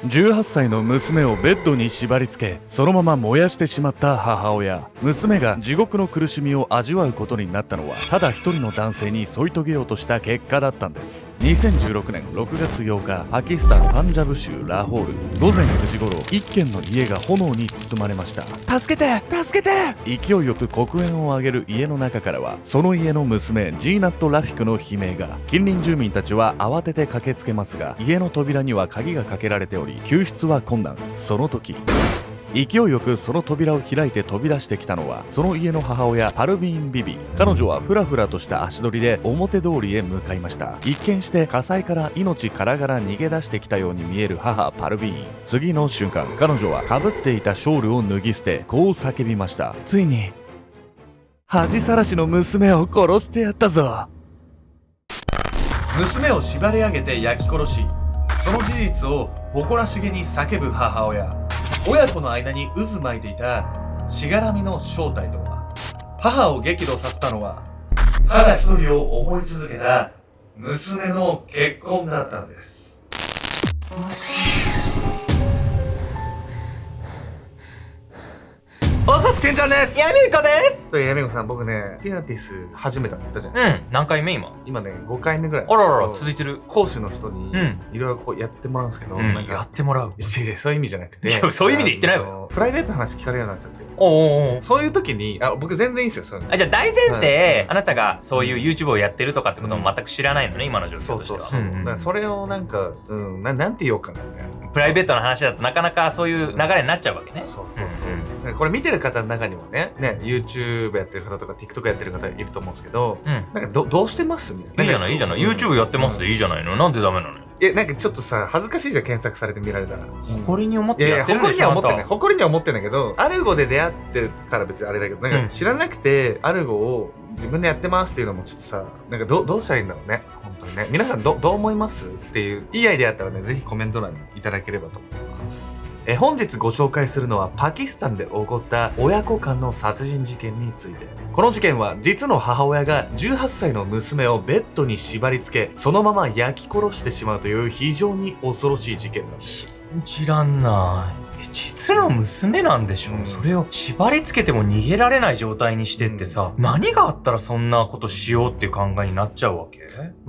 18歳の娘をベッドに縛り付けそのまま燃やしてしまった母親。娘が地獄の苦しみを味わうことになったのはただ一人の男性に添い遂げようとした結果だったんです。2016年6月8日、パキスタンパンジャブ州ラホール。午前9時頃、一軒の家が炎に包まれました。助けて助けて。勢いよく黒煙を上げる家の中からはその家の娘ジーナット・ラフィクの悲鳴が。近隣住民たちは慌てて駆けつけますが、家の扉には鍵がかけられており救出は困難。その時、勢いよくその扉を開いて飛び出してきたのはその家の母親パルビーン・ビビ。彼女はフラフラとした足取りで表通りへ向かいました。一見して火災から命からがら逃げ出してきたように見える母パルビーン。次の瞬間、彼女はかぶっていたショールを脱ぎ捨てこう叫びました。ついに恥さらしの娘を殺してやったぞ。娘を縛り上げて焼き殺し、その事実を誇らしげに叫ぶ母親。親子の間に渦巻いていたしがらみの正体とは。母を激怒させたのはただ一人を思い続けた娘の結婚だったんです。おさすけんちゃんです。やみこです。やみこさん、僕ねピラティス始めたって言ったじゃん。何回目今ね5回目ぐらい。あららら、続いてる。講師の人にいろいろこうやってもらうんですけど、なんかやってもらう。そういう意味じゃなくて、いやそういう意味で言ってないわ。プライベートの話聞かれるようになっちゃって。おうそういう時に僕全然いいんですよ。そういうの。じゃあ大前提、あなたがそういう YouTube をやってるとかってことも全く知らないのね、今の状況としては。そうだからそれをなんかなんて言おうかなみたいな。プライベートの話だとなかなかそういう流れになっちゃうわけね。そう。だからこれ見てる方の中にもね YouTube やってる方とか TikTok やってる方いると思うんですけど、なんかどうしてますみたいな。いいじゃないいいじゃない、YouTube やってますでいいじゃないの。なんでダメなのよ。なんかちょっとさ恥ずかしいじゃん、検索されて見られたら。誇りに思ってやってるでしょ。誇りには思ってんだけど、アルゴで出会ってたら別にあれだけど、なんか知らなくてアルゴを自分でやってますっていうのもちょっとさ、なんかどうしたらいいんだろうね。本当にね、皆さんどう思いますっていういいアイデアあったらね、ぜひコメント欄にいただければと思います。本日ご紹介するのはパキスタンで起こった親子間の殺人事件について。この事件は実の母親が18歳の娘をベッドに縛り付けそのまま焼き殺してしまうという非常に恐ろしい事件なんです。信じらんない。実の娘なんでしょ、それを縛り付けても逃げられない状態にしてってさ、何があったらそんなことしようっていう考えになっちゃうわけ？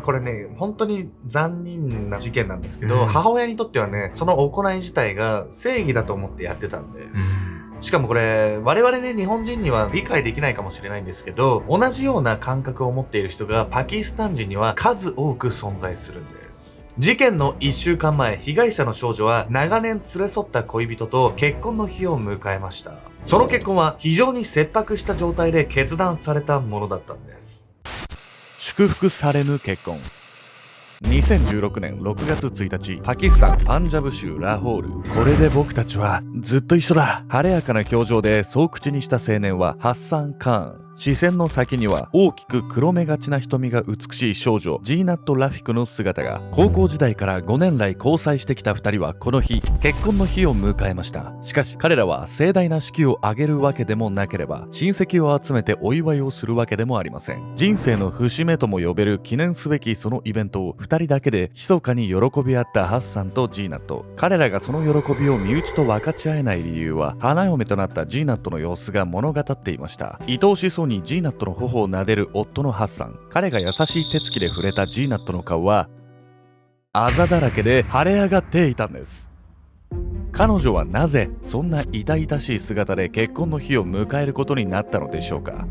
これね、本当に残忍な事件なんですけど、母親にとってはね、その行い自体が正義だと思ってやってたんです。しかもこれ、我々ね、日本人には理解できないかもしれないんですけど、同じような感覚を持っている人がパキスタン人には数多く存在するんです。事件の1週間前、被害者の少女は長年連れ添った恋人と結婚の日を迎えました。その結婚は非常に切迫した状態で決断されたものだったんです。祝福されぬ結婚。2016年6月1日、パキスタンパンジャブ州ラホール。これで僕たちはずっと一緒だ。晴れやかな表情でそう口にした青年はハッサン・カーン。視線の先には大きく黒目がちな瞳が美しい少女ジーナット・ラフィクの姿が。高校時代から5年来交際してきた2人はこの日結婚の日を迎えました。しかし彼らは盛大な式を挙げるわけでもなければ親戚を集めてお祝いをするわけでもありません。人生の節目とも呼べる記念すべきそのイベントを2人だけで密かに喜び合ったハッサンとジーナット。彼らがその喜びを身内と分かち合えない理由は花嫁となったジーナットの様子が物語っていました。愛おしそうにジーナットの頬を撫でる夫のハッサン。彼が優しい手つきで触れたジーナットの顔はあざだらけで腫れ上がっていたんです。彼女はなぜそんな痛々しい姿で結婚の日を迎えることになったのでしょうか。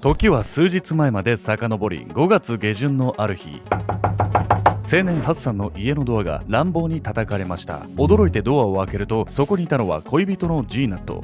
時は数日前まで遡り、5月下旬のある日、青年ハッサンの家のドアが乱暴に叩かれました。驚いてドアを開けるとそこにいたのは恋人のジーナット。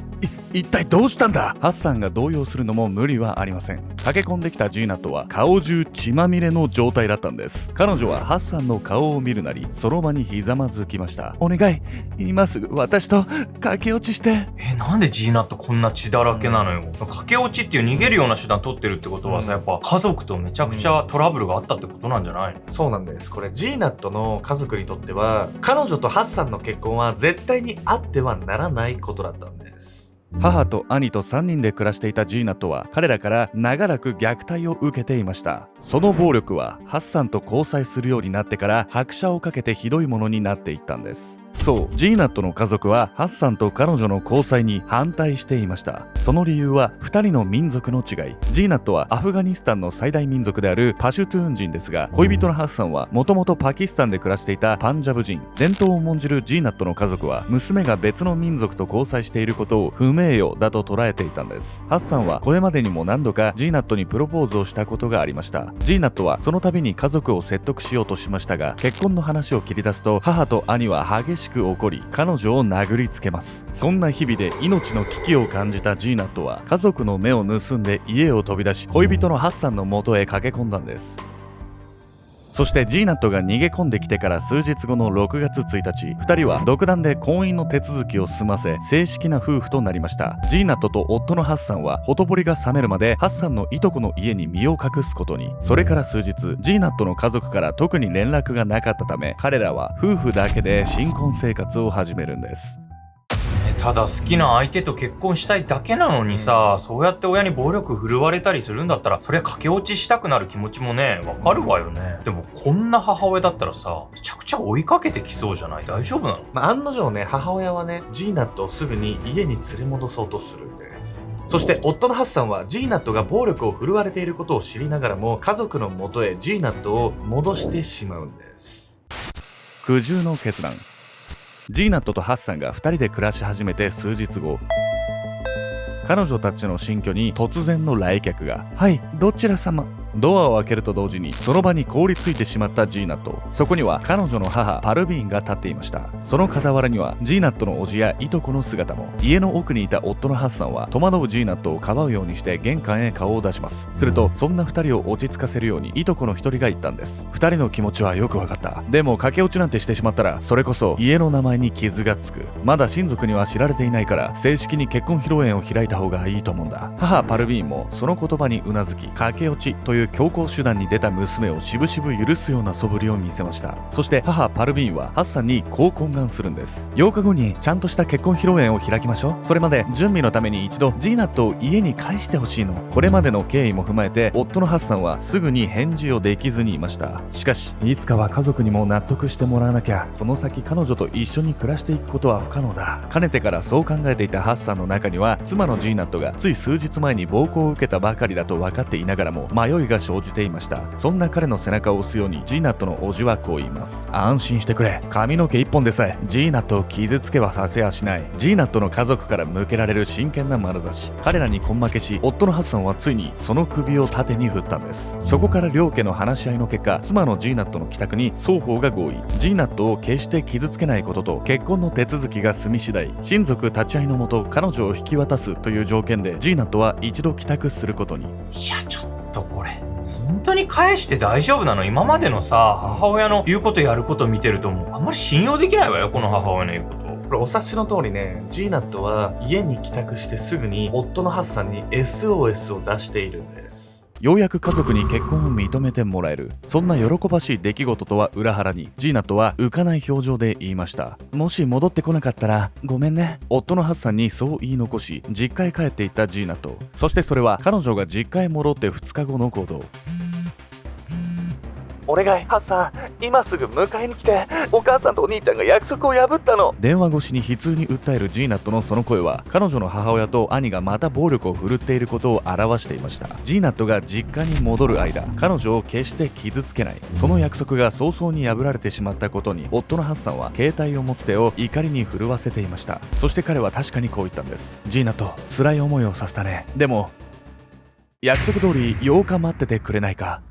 一体どうしたんだ。ハッサンが動揺するのも無理はありません。駆け込んできたジーナットは顔中血まみれの状態だったんです。彼女はハッサンの顔を見るなりその場にひざまずきました。お願い、今すぐ私と駆け落ちして。なんでジーナットこんな血だらけなのよ。駆け落ちっていう逃げるような手段取ってるってことはさ、やっぱ家族とめちゃくちゃトラブルがあったってことなんじゃないの？そうなんです。これジーナットの家族にとっては彼女とハッサンの結婚は絶対にあってはならないことだったんです。母と兄と3人で暮らしていたジーナットは彼らから長らく虐待を受けていました。その暴力はハッサンと交際するようになってから拍車をかけてひどいものになっていったんです。そう、ジーナットの家族はハッサンと彼女の交際に反対していました。その理由は2人の民族の違い。ジーナットはアフガニスタンの最大民族であるパシュトゥーン人ですが、恋人のハッサンはもともとパキスタンで暮らしていたパンジャブ人。伝統を重んじるジーナットの家族は娘が別の民族と交際していることを不名誉だと捉えていたんです。ハッサンはこれまでにも何度かジーナットにプロポーズをしたことがありました。ジーナットはその度に家族を説得しようとしましたが、結婚の話を切り出すと母と兄は激しく怒り、彼女を殴りつけます。そんな日々で命の危機を感じたジーナットは家族の目を盗んで家を飛び出し、恋人のハッサンの元へ駆け込んだんです。そしてジーナットが逃げ込んできてから数日後の6月1日、2人は独断で婚姻の手続きを済ませ正式な夫婦となりました。ジーナットと夫のハッサンはほとぼりが冷めるまでハッサンのいとこの家に身を隠すことに。それから数日、ジーナットの家族から特に連絡がなかったため、彼らは夫婦だけで新婚生活を始めるんです。ただ好きな相手と結婚したいだけなのにさ、そうやって親に暴力振るわれたりするんだったら、そりゃ駆け落ちしたくなる気持ちもね、わかるわよね。でもこんな母親だったらさ、めちゃくちゃ追いかけてきそうじゃない？大丈夫なの？案の定ね、母親はね、ジーナットをすぐに家に連れ戻そうとするんです。そして夫のハッサンはジーナットが暴力を振るわれていることを知りながらも、家族の元へジーナットを戻してしまうんです。苦渋の決断。ジーナットとハッサンが2人で暮らし始めて数日後、彼女たちの新居に突然の来客が。はい、どちら様。ドアを開けると同時にその場に凍りついてしまったジーナット。そこには彼女の母パルビーンが立っていました。その傍らにはジーナットの叔父やいとこの姿も。家の奥にいた夫のハッサンは戸惑うジーナットをかばうようにして玄関へ顔を出します。するとそんな2人を落ち着かせるようにいとこの1人が言ったんです。2人の気持ちはよく分かった。でも駆け落ちなんてしてしまったら、それこそ家の名前に傷がつく。まだ親族には知られていないから、正式に結婚披露宴を開いた方がいいと思うんだ。母パルビーンもその言葉にうなずき、駆け落ちという強行手段に出た娘をしぶしぶ許すような素振りを見せました。そして母パルビーンはハッサンにこう懇願するんです。8日後にちゃんとした結婚披露宴を開きましょう。それまで準備のために一度ジーナットを家に返してほしいの。これまでの経緯も踏まえて夫のハッサンはすぐに返事をできずにいました。しかしいつかは家族にも納得してもらわなきゃ、この先彼女と一緒に暮らしていくことは不可能だ。かねてからそう考えていたハッサンの中には、妻のジーナットがつい数日前に暴行を受けたばかりだと分かっていながらも迷いが生じていました。そんな彼の背中を押すようにジーナットの叔父はこう言います。安心してくれ。髪の毛一本でさえジーナットを傷つけはさせやしない。ジーナットの家族から向けられる真剣な眼差し。彼らに根負けし、夫のハッサンはついにその首を縦に振ったんです。そこから両家の話し合いの結果、妻のジーナットの帰宅に双方が合意。ジーナットを決して傷つけないことと、結婚の手続きが済み次第親族立ち会いのもと彼女を引き渡すという条件でジーナットは一度帰宅することに。いや、ちょっとこれ本当に返して大丈夫なの？今までのさ、母親の言うことやること見てると、もうあんまり信用できないわよ、この母親の言うこと。これお察しの通りね、ジーナットは家に帰宅してすぐに夫のハッサンに SOS を出しているんです。ようやく家族に結婚を認めてもらえる。そんな喜ばしい出来事とは裏腹に、ジーナットは浮かない表情で言いました。もし戻ってこなかったらごめんね。夫のハッサンにそう言い残し、実家へ帰っていったジーナット。そしてそれは彼女が実家へ戻って2日後の行動。お願い、ハッサン、今すぐ迎えに来て。お母さんとお兄ちゃんが約束を破ったの。電話越しに悲痛に訴えるジーナットのその声は、彼女の母親と兄がまた暴力を振るっていることを表していました。ジーナットが実家に戻る間、彼女を決して傷つけない、その約束が早々に破られてしまったことに、夫のハッサンは携帯を持つ手を怒りに震わせていました。そして彼は確かにこう言ったんです。ジーナット、辛い思いをさせたね。でも約束通り8日待っててくれないか。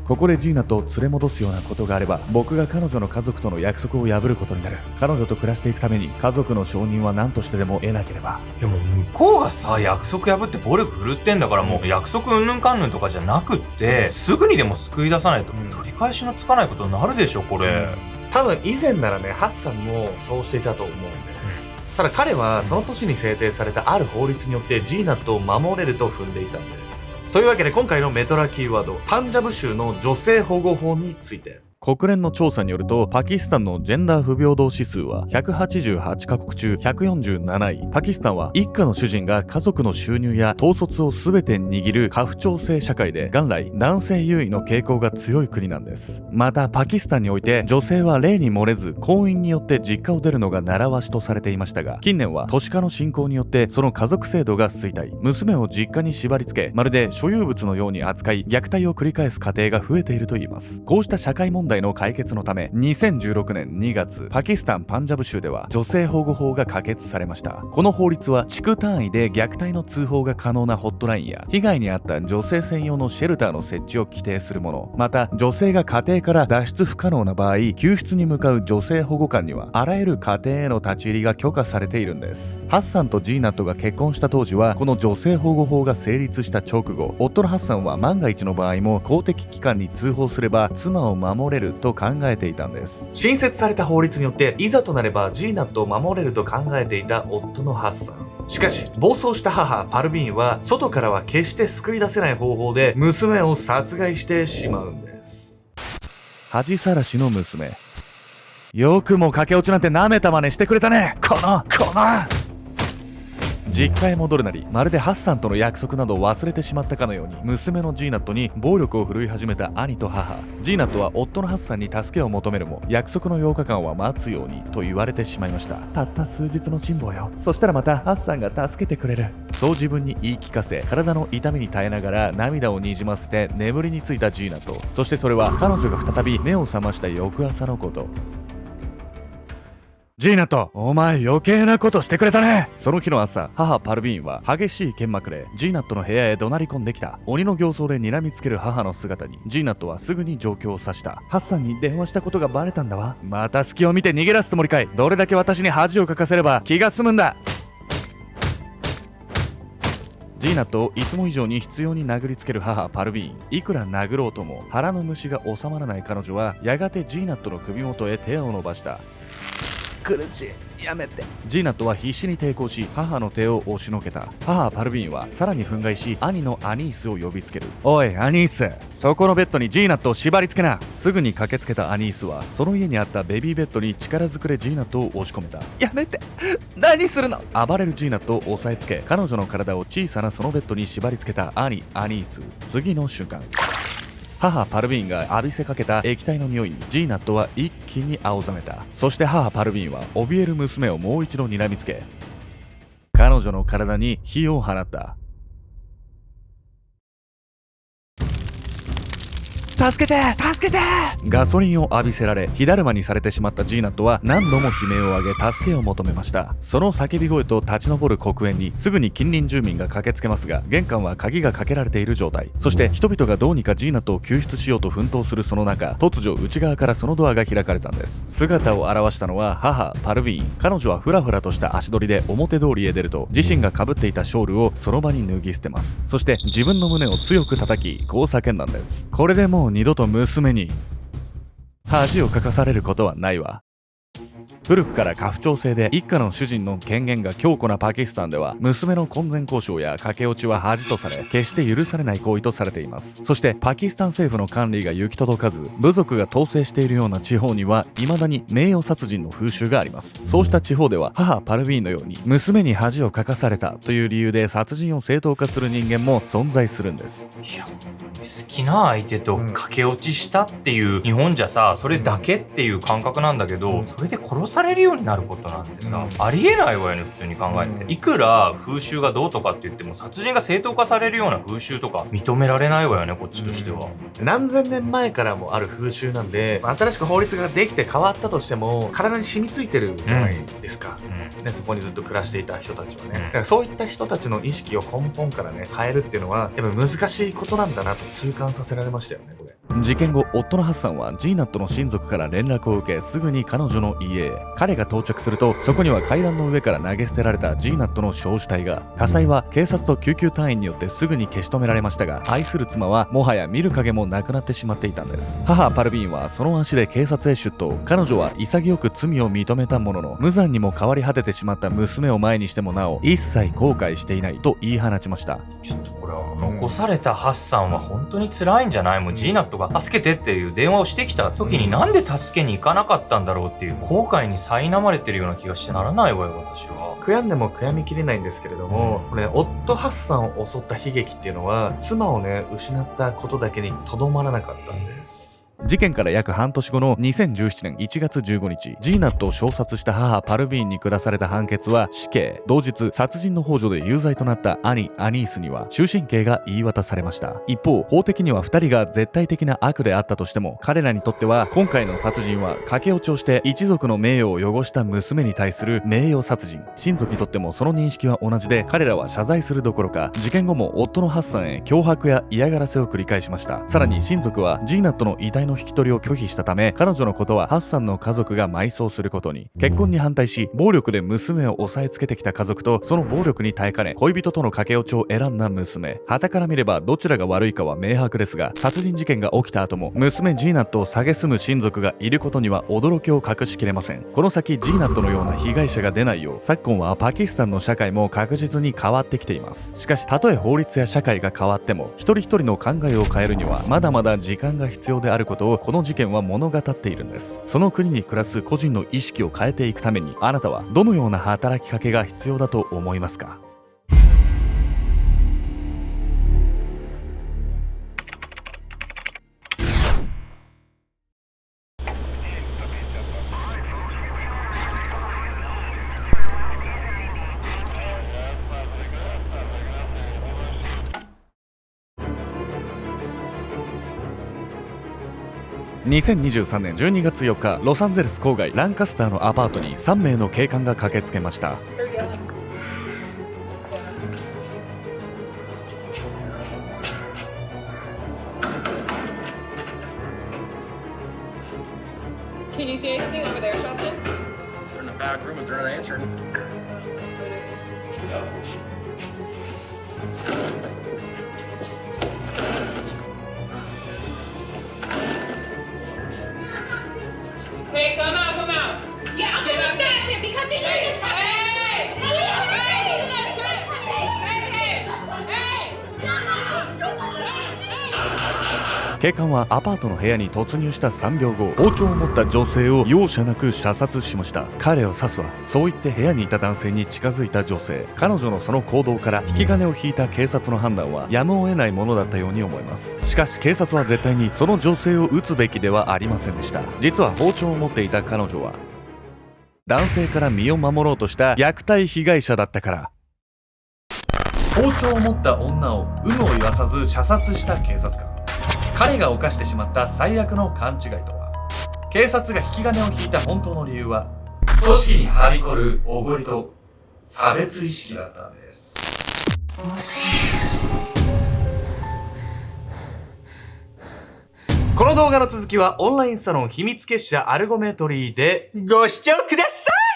ここでジーナットを連れ戻すようなことがあれば、僕が彼女の家族との約束を破ることになる。彼女と暮らしていくために家族の承認は何としてでも得なければ。いや、もう向こうがさ、約束破って暴力振るってんだから、もう約束うんぬんかんぬんとかじゃなくって、すぐにでも救い出さないと取り返しのつかないことになるでしょ、これ。多分以前ならね、ハッサンもそうしていたと思うんです。ただ彼はその年に制定されたある法律によってジーナットを守れると踏んでいたんです。というわけで今回のメトラキーワード、パンジャブ州の女性保護法について。国連の調査によると、パキスタンのジェンダー不平等指数は188カ国中147位。パキスタンは一家の主人が家族の収入や統率を全て握る家父長制社会で、元来男性優位の傾向が強い国なんです。またパキスタンにおいて女性は例に漏れず婚姻によって実家を出るのが習わしとされていましたが、近年は都市化の進行によってその家族制度が衰退、娘を実家に縛り付け、まるで所有物のように扱い虐待を繰り返す家庭が増えているといいます。こうした社会問題の解決のため、2016年2月、パキスタンパンジャブ州では女性保護法が可決されました。この法律は地区単位で虐待の通報が可能なホットラインや、被害に遭った女性専用のシェルターの設置を規定するもの、また女性が家庭から脱出不可能な場合、救出に向かう女性保護官にはあらゆる家庭への立ち入りが許可されているんです。ハッサンとジーナットが結婚した当時は、この女性保護法が成立した直後、夫のハッサンは万が一の場合も公的機関に通報すれば妻を守れると考えていたんです。新設された法律によっていざとなればジーナットを守れると考えていた夫のハッサン。しかし暴走した母パルビーンは外からは決して救い出せない方法で娘を殺害してしまうんです。恥さらしの娘、よくも駆け落ちなんて舐めた真似してくれたね。この実家へ戻るなり、まるでハッサンとの約束などを忘れてしまったかのように、娘のジーナットに暴力を振るい始めた兄と母。ジーナットは夫のハッサンに助けを求めるも、約束の8日間は待つようにと言われてしまいました。たった数日の辛抱よ。そしたらまたハッサンが助けてくれる。そう自分に言い聞かせ、体の痛みに耐えながら涙をにじませて眠りについたジーナット。そしてそれは彼女が再び目を覚ました翌朝のこと。ジーナット、お前余計なことしてくれたね。その日の朝、母パルビーンは激しい剣幕でジーナットの部屋へ怒鳴り込んできた。鬼の形相で睨みつける母の姿にジーナットはすぐに状況を察した。ハッサンに電話したことがバレたんだわ。また隙を見て逃げ出すつもりかい。どれだけ私に恥をかかせれば気が済むんだ。ジーナットをいつも以上に執拗に殴りつける母パルビーン。いくら殴ろうとも腹の虫が収まらない彼女は、やがてジーナットの首元へ手を伸ばした。苦しい、やめて。ジーナットは必死に抵抗し、母の手を押しのけた。母パルビーンはさらに憤慨し、兄のアニースを呼びつける。おいアニース、そこのベッドにジーナットを縛り付けな。すぐに駆けつけたアニースはその家にあったベビーベッドに力ずくでジーナットを押し込めた。やめて、何するの。暴れるジーナットを押さえつけ、彼女の体を小さなそのベッドに縛り付けた兄アニース。次の瞬間、母パルビーンが浴びせかけた液体の匂いにジーナットは一気に青ざめた。そして母パルビーンは怯える娘をもう一度睨みつけ、彼女の体に火を放った。助けて助けて。ガソリンを浴びせられ火だるまにされてしまったジーナットは何度も悲鳴を上げ助けを求めました。その叫び声と立ち上る黒煙にすぐに近隣住民が駆けつけますが、玄関は鍵がかけられている状態。そして人々がどうにかジーナットを救出しようと奮闘するその中、突如内側からそのドアが開かれたんです。姿を現したのは母パルビーン。彼女はフラフラとした足取りで表通りへ出ると、自身が被っていたショールをその場に脱ぎ捨てます。そして自分の胸を強く叩き、こう叫んだんです。これでもう二度と娘に恥をかかされることはないわ。古くから家父長制で一家の主人の権限が強固なパキスタンでは、娘の婚前交渉や駆け落ちは恥とされ、決して許されない行為とされています。そしてパキスタン政府の管理が行き届かず、部族が統制しているような地方には未だに名誉殺人の風習があります。そうした地方では母パルビーンのように娘に恥をかかされたという理由で殺人を正当化する人間も存在するんです。いや、好きな相手と駆け落ちしたっていう、日本じゃさそれだけっていう感覚なんだけど、それで殺されるようになることなんてさ、ありえないわよね、普通に考えて。いくら風習がどうとかって言っても、殺人が正当化されるような風習とか認められないわよね、こっちとしては。何千年前からもある風習なんで、新しく法律ができて変わったとしても体に染みついてるじゃないですか、ね、そこにずっと暮らしていた人たちはね、だからそういった人たちの意識を根本からね変えるっていうのはやっぱ難しいことなんだなと痛感させられましたよね、これ。事件後、夫のハッサンはジーナットの親族から連絡を受け、すぐに彼女の家へ。彼が到着すると、そこには階段の上から投げ捨てられたジーナットの焼死体が。火災は警察と救急隊員によってすぐに消し止められましたが、愛する妻はもはや見る影もなくなってしまっていたんです。母パルビーンはその足で警察へ出頭。彼女は潔く罪を認めたものの、無残にも変わり果ててしまった娘を前にしてもなお一切後悔していないと言い放ちました。ちょっとこれは残残されたハッサンは本当に辛いんじゃない？もうジーナットが助けてっていう電話をしてきた時になんで助けに行かなかったんだろうっていう後悔に苛まれてるような気がしてならないわよ、私は。悔やんでも悔やみきれないんですけれども、これね、夫ハッサンを襲った悲劇っていうのは妻をね失ったことだけにとどまらなかったんです。事件から約半年後の2017年1月15日、ジーナットを衝殺した母パルビーンに下された判決は死刑。同日、殺人の幇助で有罪となった兄アニースには終身刑が言い渡されました。一方、法的には2人が絶対的な悪であったとしても、彼らにとっては今回の殺人は駆け落ちをして一族の名誉を汚した娘に対する名誉殺人。親族にとってもその認識は同じで、彼らは謝罪するどころか、事件後も夫のハッサンへ脅迫や嫌がらせを繰り返しました。さらに親族はジーナットの遺体の引き取りを拒否したため、彼女のことはハッサンの家族が埋葬することに。結婚に反対し、暴力で娘を押さえつけてきた家族とその暴力に耐えかね、恋人との駆け落ちを選んだ娘。傍から見ればどちらが悪いかは明白ですが、殺人事件が起きた後も娘ジーナットを蔑む親族がいることには驚きを隠しきれません。この先ジーナットのような被害者が出ないよう、昨今はパキスタンの社会も確実に変わってきています。しかし、たとえ法律や社会が変わっても、一人一人の考えを変えるにはまだまだ時間が必要であることをこの事件は物語っているんです。その国に暮らす個人の意識を変えていくために、あなたはどのような働きかけが必要だと思いますか？2023年12月4日、ロサンゼルス郊外ランカスターのアパートに3名の警官が駆けつけました。Can you see anything over there, Shelton? They're in the back room if they're not answering. Hey, come out, come out. Yeah, I'm gonna stab him because he Hey, is my hey, hey, hey, 警官はアパートの部屋に突入した3秒後、包丁を持った女性を容赦なく射殺しました。彼を刺すわ。そう言って部屋にいた男性に近づいた女性。彼女のその行動から引き金を引いた警察の判断はやむを得ないものだったように思います。しかし警察は絶対にその女性を撃つべきではありませんでした。実は包丁を持っていた彼女は男性から身を守ろうとした虐待被害者だったから。包丁を持った女を有無を言わさず射殺した警察官。彼が犯してしまった最悪の勘違いとは？警察が引き金を引いた本当の理由は、組織にはびこるおごりと差別意識だったんです。この動画の続きはオンラインサロン秘密結社アルゴメトリーでご視聴ください。